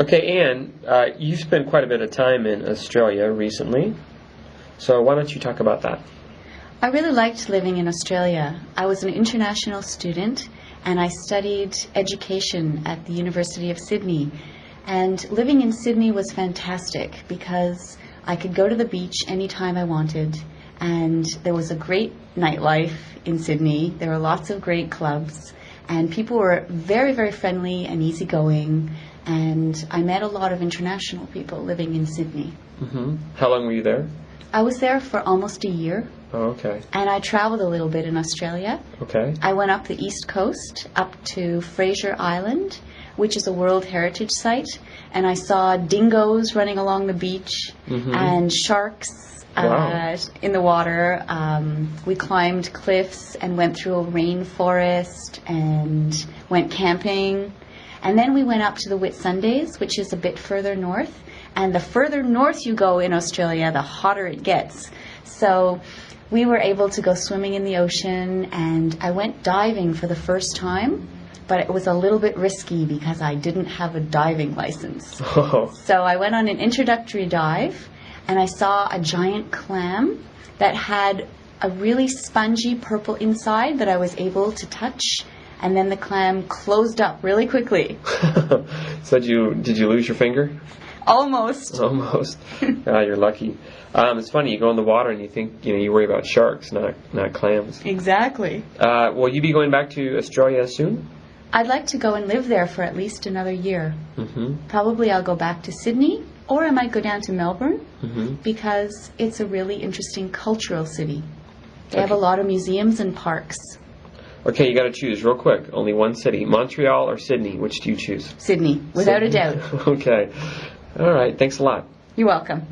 Okay, Anne, you spent quite a bit of time in Australia recently, so why don't you talk about that? I really liked living in Australia. I was an international student and I studied education at the University of Sydney. And living in Sydney was fantastic because I could go to the beach anytime I wanted. And there was a great nightlife in Sydney. There were lots of great clubs. And people were very, very friendly and easygoing. And I met a lot of international people living in Sydney. Mm-hmm. How long were you there? I was there for almost a year. Oh, okay. And I traveled a little bit in Australia. Okay. I went up the east coast, up to Fraser Island, which is a World Heritage Site, and I saw dingoes running along the beach and sharks in the water. We climbed cliffs and went through a rainforest and went camping. And then we went up to the Whitsundays, which is a bit further north. And the further north you go in Australia, the hotter it gets. So we were able to go swimming in the ocean, and I went diving for the first time, but it was a little bit risky because I didn't have a diving license. Oh. So I went on an introductory dive, and I saw a giant clam that had a really spongy purple inside that I was able to touch, and then the clam closed up really quickly. So did you lose your finger? Almost. Almost. You're lucky. It's funny, you go in the water and you think, you worry about sharks, not clams. Exactly. Will you be going back to Australia soon? I'd like to go and live there for at least another year. Mm-hmm. Probably I'll go back to Sydney, or I might go down to Melbourne, because it's a really interesting cultural city. They have a lot of museums and parks. Okay, you got to choose real quick. Only one city. Montreal or Sydney? Which do you choose? Sydney, without a doubt. Okay. All right. Thanks a lot. You're welcome.